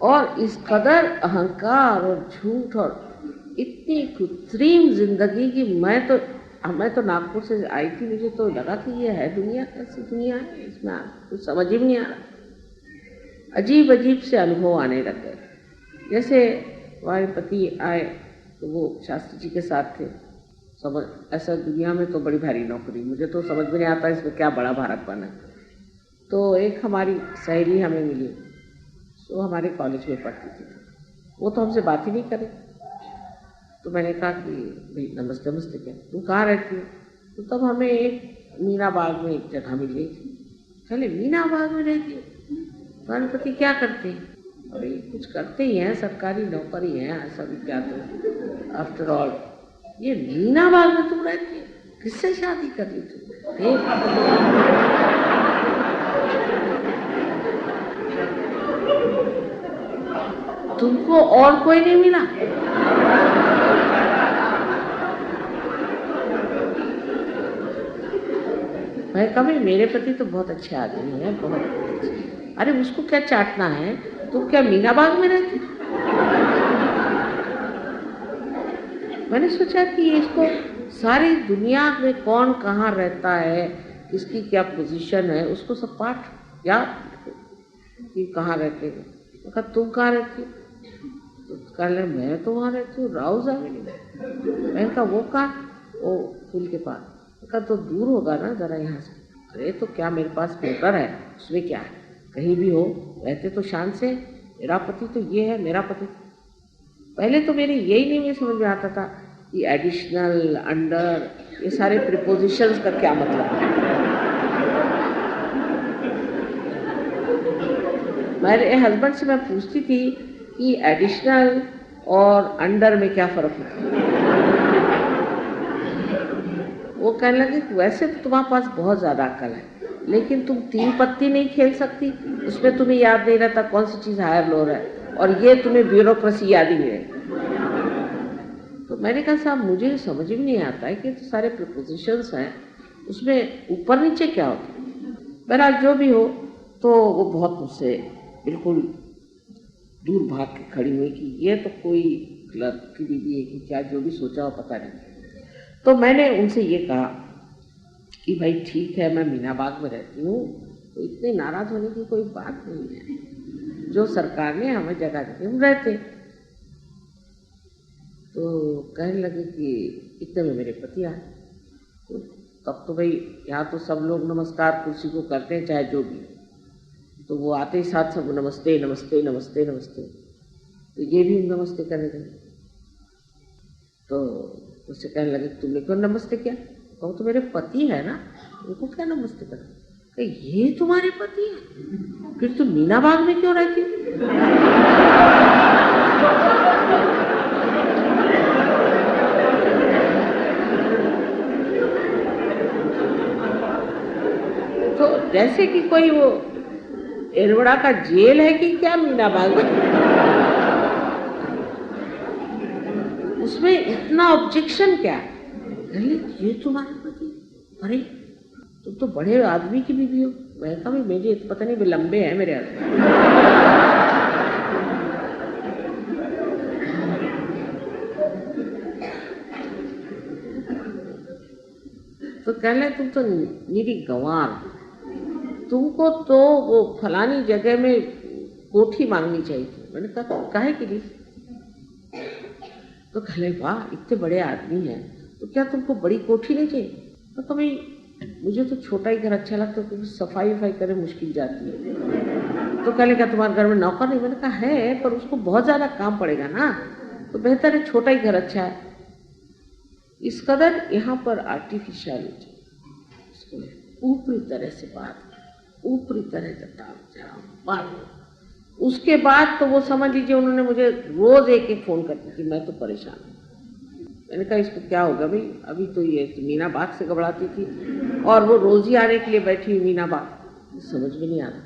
और इस कदर अहंकार और झूठ और इतनी कृत्रिम जिंदगी की मैं तो नागपुर से आई थी, मुझे तो लगा कि ये है दुनिया, कैसी दुनिया है, इसमें कुछ समझ ही नहीं आ रहा। अजीब अजीब से अनुभव आने लगे। जैसे हमारे पति आए तो वो शास्त्री जी के साथ थे। समझ ऐसा दुनिया में तो बड़ी भारी नौकरी, मुझे तो समझ में नहीं आता इसमें क्या बड़ा भारतपन है। तो एक हमारी सहेली हमें मिली, वो हमारे कॉलेज में पढ़ती थी, वो तो हमसे बात ही नहीं करे। तो मैंने कहा कि भाई नमस्ते नमस्ते, क्या तुम कहाँ रहती हो? तो तब हमें एक मीना बाग में एक जगह मिल गई थी। चले मीना बाग में रहती हो? तुम्हारे पति क्या करते हैं? अरे कुछ करते ही हैं, सरकारी नौकरी है, ऐसा भी क्या, तो आफ्टर ऑल ये मीना बाग में तुम रहती हो, किससे शादी कर ली तुम? तुमको और कोई नहीं मिला? मैं कभी, मेरे पति तो बहुत अच्छे आदमी है, बहुत अच्छे। अरे उसको क्या चाटना है, तुम क्या मीना बाग में रहती? मैंने सोचा कि इसको सारी दुनिया में कौन कहाँ रहता है, किसकी क्या पोजीशन है, उसको सब पाठ याद कि कहाँ रहते हैं। कहा तुम कहाँ रहती हो? तो कह रहे मैं तो वहाँ रहती हूँ राउज आवेली में। मैंने कहा वो कहाँ? वो पुल के पास। कहा तो दूर होगा ना जरा यहाँ से। अरे तो क्या मेरे पास मोटर है, उसमें क्या है, कहीं भी हो, रहते तो शान से। मेरा पति तो ये है, मेरा पति। पहले तो मेरे यही नहीं में समझ में आता था कि एडिशनल, अंडर, ये सारे प्रीपोजिशंस का क्या मतलब है। मेरे हस्बैंड से मैं पूछती थी कि एडिशनल और अंडर में क्या फर्क होता है। वो कहने लगे वैसे तो तुम्हारे पास बहुत ज़्यादा अक्ल है, लेकिन तुम 3 पत्ती नहीं खेल सकती, उसमें तुम्हें याद नहीं रहता कौन सी चीज़ हायर लोअर है, और ये तुम्हें ब्यूरोक्रेसी याद ही नहीं रहती। तो मैंने कहा साहब मुझे समझ में नहीं आता है कि तो सारे प्रपोजिशंस हैं, उसमें ऊपर नीचे क्या होता है। बहरहाल जो भी हो, तो वो बहुत मुझसे बिल्कुल दूर भाग के खड़ी हुई कि ये तो कोई क्लर्क की बीवी है कि क्या, जो भी सोचा हो पता नहीं। तो मैंने उनसे ये कहा कि भाई ठीक है, मैं मीना बाग में रहती हूँ, तो इतने नाराज होने की कोई बात नहीं है, जो सरकार ने हमें जगह दी हम रहते। तो कहने लगे कि इतने में मेरे पति आए। तो तब तो भाई यहाँ तो सब लोग नमस्कार कुर्सी को करते हैं, चाहे जो भी। तो वो आते ही साथ सब नमस्ते नमस्ते नमस्ते नमस्ते, तो ये भी नमस्ते करने लगे। तो उससे कहने लगे तुमने क्यों नमस्ते किया? कहो तो मेरे पति है ना, उनको क्या नमस्ते करना? ये तुम्हारे पति है, फिर तुम मीना बाग में क्यों रहती हो? तो जैसे कि कोई वो एरवड़ा का जेल है कि क्या मीना बाग में, उसमें इतना ऑब्जेक्शन क्या? ये तुम्हारे पति? अरे तुम तो बड़े आदमी की बीवी हो। मैं कहा मेरे पता नहीं लंबे हैं मेरे हस्बैंड। तो कहने तुम तो मेरी गंवार, तुमको तो वो फलानी जगह में कोठी मांगनी चाहिए थी। मैंने कहा काहे के लिए? तो कहले वाह इतने बड़े आदमी हैं, तो क्या तुमको बड़ी कोठी नहीं चाहिए? तो कभी मुझे तो छोटा ही घर अच्छा लगता है, क्योंकि सफाई वफाई करे मुश्किल जाती है। तो कहले क्या तुम्हारे घर में नौकर नहीं? मैंने कहा है, पर उसको बहुत ज़्यादा काम पड़ेगा ना, तो बेहतर है छोटा ही घर अच्छा है। इस कदर यहाँ पर आर्टिफिशियलिटी, ऊपरी तरह से बात, ऊपरी तरह बात। उसके बाद तो वो समझ लीजिए उन्होंने मुझे रोज एक फ़ोन करती थी, मैं तो परेशान हूँ। मैंने कहा इसको क्या होगा भाई, अभी तो ये मीना बाग से घबराती थी और वो रोज ही आने के लिए बैठी हुई मीना बाग, समझ में नहीं आ रहा।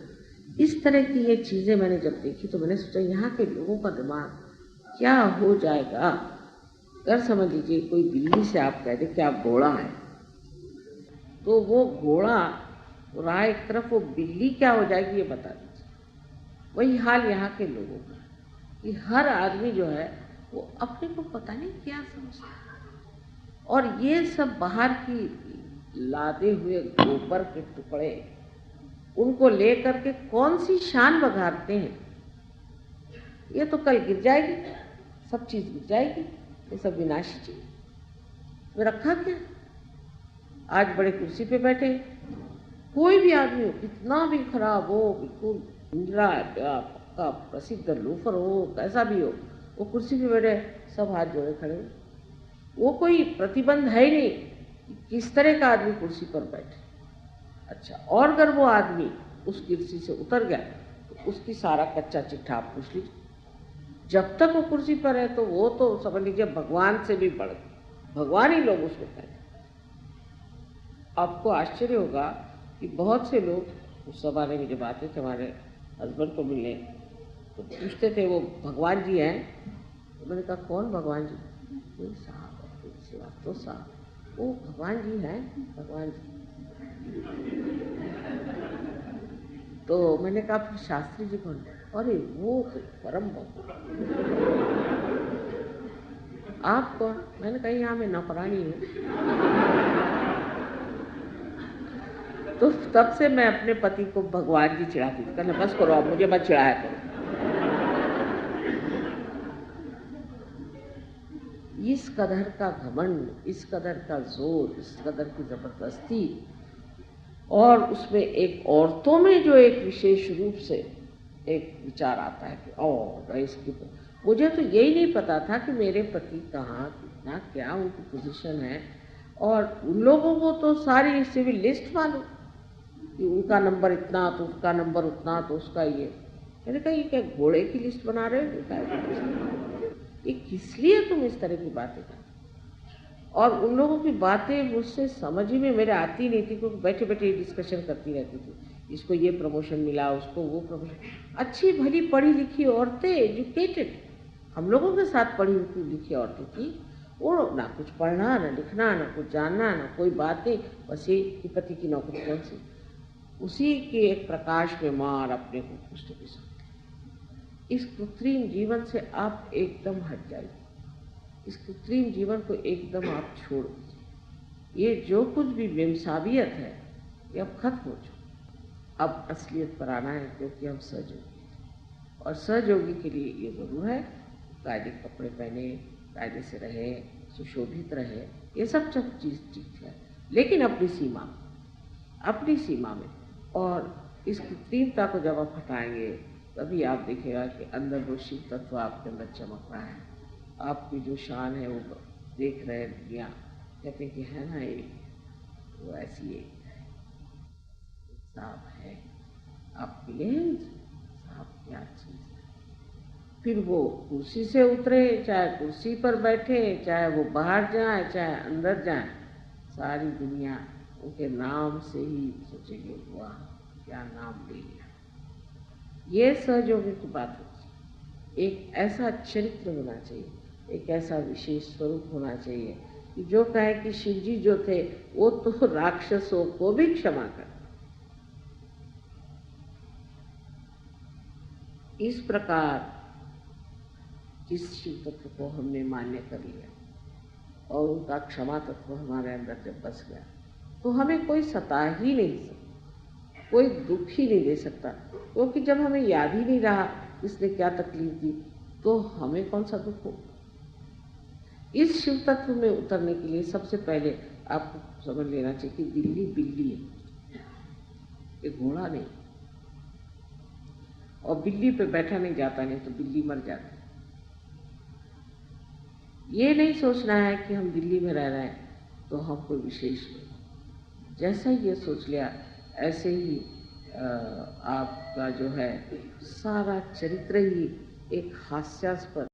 इस तरह की ये चीज़ें मैंने जब देखी तो मैंने सोचा यहाँ के लोगों का दिमाग क्या हो जाएगा। अगर समझ लीजिए कोई बिल्ली से आप कह दें कि आप घोड़ा है, तो वो घोड़ा रहा एक तरफ, वो बिल्ली क्या हो जाएगी ये बता दीजिए। वही हाल यहाँ के लोगों का। कि हर आदमी जो है वो अपने को पता नहीं क्या समझता है, और ये सब बाहर की लादे हुए गोबर के टुकड़े उनको लेकर के कौन सी शान बघारते हैं। ये तो कल गिर जाएगी, सब चीज गिर जाएगी, ये सब विनाशी चीज तो रखा क्या। आज बड़े कुर्सी पे बैठे, कोई भी आदमी हो, कितना भी खराब हो, बिल्कुल इंदिरा पक्का प्रसिद्ध लूफर हो, कैसा भी हो, वो कुर्सी पे बैठे सब हाथ जोड़े खड़े हो। वो कोई प्रतिबंध है ही नहीं कि किस तरह का आदमी कुर्सी पर बैठे। अच्छा, और अगर वो आदमी उस कुर्सी से उतर गया तो उसकी सारा कच्चा चिट्ठा आप पूछ लीजिए। जब तक वो कुर्सी पर है तो वो तो समझ लीजिए भगवान से भी बढ़ गए, भगवान ही लोग उसको कहते हैं। आपको आश्चर्य होगा कि बहुत से लोग उस जमाने में जब आते थे हमारे हस्बैंड को मिलने, तो पूछते थे वो भगवान जी हैं। तो मैंने कहा कौन भगवान जी? कोई साहब, कोई श्रीवास्तव साहब। वो भगवान जी हैं, भगवान जी। तो मैंने कहा फिर शास्त्री जी कौन? अरे वो तो परम भगवान। आप कौन? मैंने कहा यहाँ मैं नौकरानी हूँ। तो तब से मैं अपने पति को भगवान जी चिढ़ाती थी, कहना बस करो, आप मुझे मत चिढ़ाया करो। इस कदर का घमंड, इस कदर का जोर, इस कदर की जबरदस्ती, और उसमें एक औरतों में जो एक विशेष रूप से एक विचार आता है कि और इसकी, मुझे तो यही नहीं पता था कि मेरे पति कहाँ, कितना, क्या उनकी पोजीशन है। और उन लोगों को तो सारी सिविल लिस्ट मालूम कि उनका नंबर इतना तो उसका नंबर उतना तो उसका ये। मैंने कहा ये क्या घोड़े की लिस्ट बना रहे हो? ये किस लिए तुम इस तरह की बातें कर? और उन लोगों की बातें मुझसे समझ ही में मेरे आती नहीं थी, क्योंकि बैठे बैठे डिस्कशन करती रहती थी, इसको ये प्रमोशन मिला, उसको वो प्रमोशन। अच्छी भली पढ़ी लिखी औरतें, एजुकेटेड, हम लोगों के साथ पढ़ी लिखी औरतें थी, वो ना कुछ पढ़ना, ना लिखना, ना कुछ जानना, ना कोई बातें, बस ये कि पति की नौकरी कौन सी, उसी के एक प्रकाश में मार अपने को पुष्ट की सकते। इस कृत्रिम जीवन से आप एकदम हट जाइए, इस कृत्रिम जीवन को एकदम आप छोड़ दीजिए। ये जो कुछ भी बेमसाबियत है ये अब खत्म हो चुका, अब असलियत पर आना है, क्योंकि हम सहयोगी हैं। और सहयोगी के लिए ये ज़रूर है कायदे कपड़े पहने, कायदे से रहे, सुशोभित रहे, ये सब चीज़ ठीक है, लेकिन अपनी सीमा में, अपनी सीमा में। और इस कृत्रिमता को जब आप हटाएंगे तभी आप देखिएगा कि अंदर वो शिव तत्व आपके अंदर चमक रहा है, आपकी जो शान है वो देख रहे हैं दुनिया, कहते हैं कि है ना ये, वो ऐसी एक साहब है, आप मिले साहब, क्या चीज़ है। फिर वो कुर्सी से उतरे, चाहे कुर्सी पर बैठे, चाहे वो बाहर जाए, चाहे अंदर जाए, सारी दुनिया उनके नाम से ही सोचेंगे वाह क्या नाम ले लिया। ये सहयोगी की बात होती है। एक ऐसा चरित्र होना चाहिए, एक ऐसा विशेष स्वरूप होना चाहिए कि जो कहे कि शिव जी जो थे वो तो राक्षसों को भी क्षमा कर। इस प्रकार जिस शिव तत्व को हमने मान्य कर लिया और उनका क्षमा तत्व हमारे अंदर जब बस गया तो हमें कोई सता ही नहीं सकता, कोई दुख ही नहीं दे सकता, क्योंकि जब हमें याद ही नहीं रहा इसने क्या तकलीफ दी तो हमें कौन सा दुख हो। इस शिव तत्व में उतरने के लिए सबसे पहले आपको समझ लेना चाहिए कि दिल्ली बिल्ली है, ये घोड़ा नहीं, और बिल्ली पे बैठा नहीं जाता, नहीं तो बिल्ली मर जाती। ये नहीं सोचना है कि हम दिल्ली में रह रहे हैं तो हम कोई विशेष नहीं। जैसा ही ये सोच लिया ऐसे ही आपका जो है सारा चरित्र ही एक हास्यास्पद,